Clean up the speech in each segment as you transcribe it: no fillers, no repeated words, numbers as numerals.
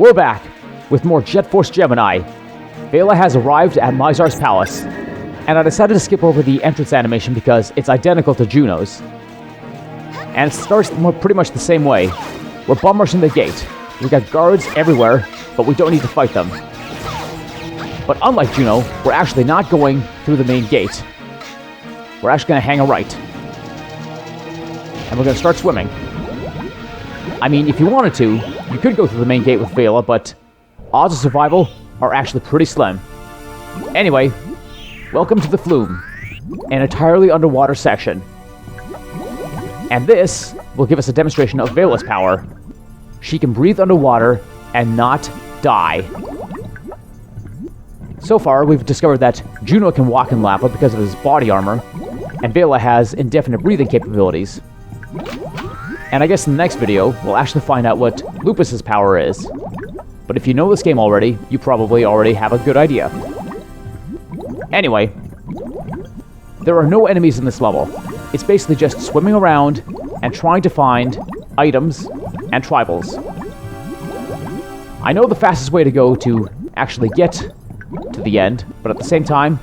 We're back with more Jet Force Gemini. Vela has arrived at Mizar's palace, and I decided to skip over the entrance animation because it's identical to Juno's. And it starts pretty much the same way. We're bum rushing the gate. We got guards everywhere, but we don't need to fight them. But unlike Juno, we're actually not going through the main gate. We're actually going to hang a right. And we're going to start swimming. I mean, if you wanted to, you could go through the main gate with Vela, but odds of survival are actually pretty slim. Anyway, welcome to the Flume, an entirely underwater section. And this will give us a demonstration of Vela's power. She can breathe underwater and not die. So far, we've discovered that Juno can walk in lava because of his body armor, and Vela has indefinite breathing capabilities. And I guess in the next video, we'll actually find out what Lupus's power is. But if you know this game already, you probably already have a good idea. Anyway, there are no enemies in this level. It's basically just swimming around and trying to find items and tribals. I know the fastest way to go to actually get to the end, but at the same time,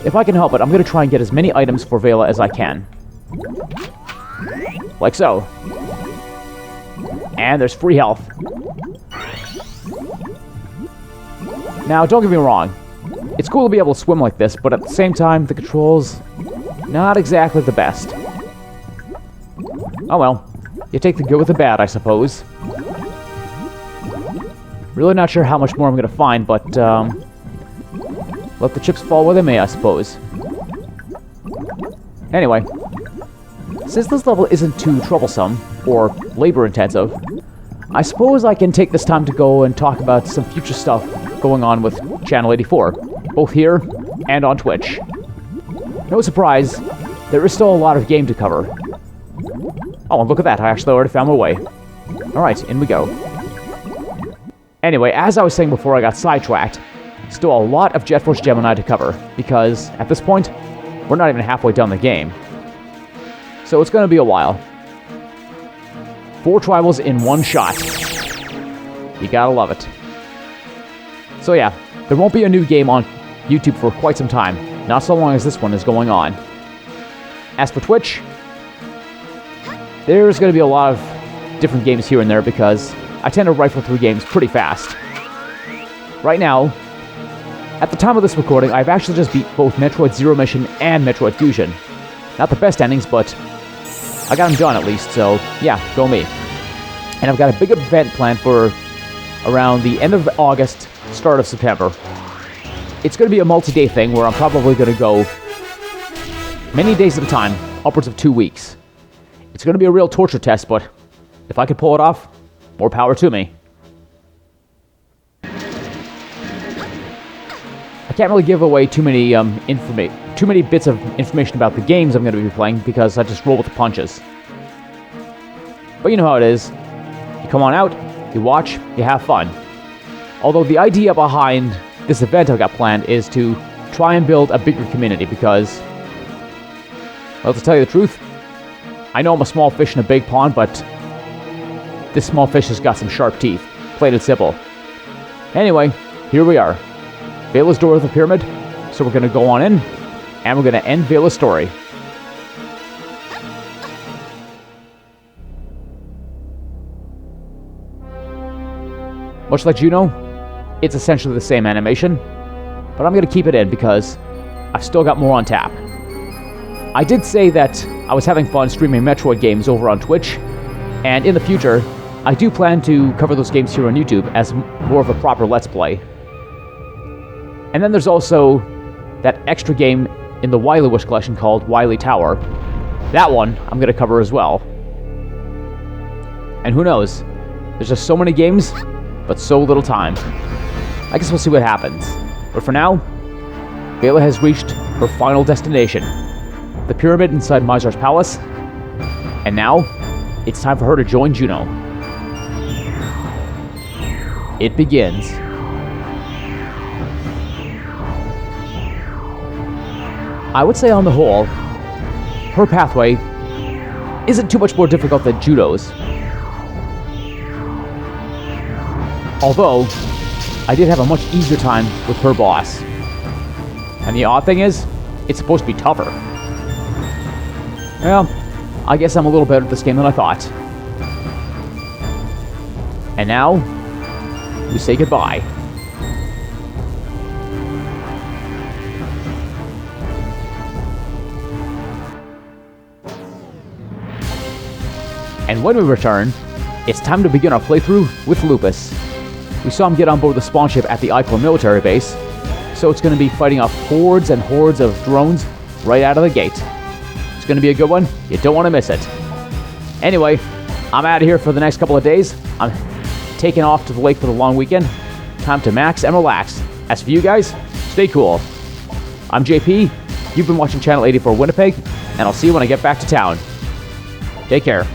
if I can help it, I'm going to try and get as many items for Vela as I can. Like so. And there's free health. Now, don't get me wrong. It's cool to be able to swim like this, but at the same time, the controls, not exactly the best. Oh well. You take the good with the bad, I suppose. Really not sure how much more I'm going to find, but, let the chips fall where they may, I suppose. Anyway. Since this level isn't too troublesome, or labor-intensive, I suppose I can take this time to go and talk about some future stuff going on with Channel 84, both here and on Twitch. No surprise, there is still a lot of game to cover. Oh, and look at that, I actually already found my way. Alright, in we go. Anyway, as I was saying before I got sidetracked, still a lot of Jet Force Gemini to cover, because at this point, we're not even halfway done the game. So it's going to be a while. 4 tribals in one shot. You gotta love it. So yeah, there won't be a new game on YouTube for quite some time, not so long as this one is going on. As for Twitch, there's going to be a lot of different games here and there because I tend to rifle through games pretty fast. Right now, at the time of this recording, I've actually just beat both Metroid Zero Mission and Metroid Fusion. Not the best endings, but I got them done at least, so yeah, go me. And I've got a big event planned for around the end of August, start of September. It's going to be a multi-day thing where I'm probably going to go many days at a time, upwards of 2 weeks. It's going to be a real torture test, but if I could pull it off, more power to me. I can't really give away too many bits of information about the games I'm going to be playing because I just roll with the punches. But you know how it is. You come on out, you watch, you have fun. Although the idea behind this event I've got planned is to try and build a bigger community because, well, to tell you the truth, I know I'm a small fish in a big pond, but this small fish has got some sharp teeth. Plain and simple. Anyway, here we are. Vela's door of the pyramid, so we're going to go on in, and we're going to end Vela's story. Much like Juno, it's essentially the same animation, but I'm going to keep it in because I've still got more on tap. I did say that I was having fun streaming Metroid games over on Twitch, and in the future, I do plan to cover those games here on YouTube as more of a proper Let's Play. And then there's also that extra game in the Wily Wish collection called Wily Tower. That one I'm going to cover as well. And who knows? There's just so many games, but so little time. I guess we'll see what happens. But for now, Vela has reached her final destination, the pyramid inside Mizar's palace. And now, it's time for her to join Juno. It begins. I would say on the whole, her pathway isn't too much more difficult than Juno's. Although, I did have a much easier time with her boss. And the odd thing is, it's supposed to be tougher. Well, I guess I'm a little better at this game than I thought. And now, we say goodbye. And when we return, it's time to begin our playthrough with Lupus. We saw him get on board the spawn ship at the Icon military base, so it's going to be fighting off hordes and hordes of drones right out of the gate. It's going to be a good one. You don't want to miss it. Anyway, I'm out of here for the next couple of days. I'm taking off to the lake for the long weekend. Time to max and relax. As for you guys, stay cool. I'm JP. You've been watching Channel 84 Winnipeg, and I'll see you when I get back to town. Take care.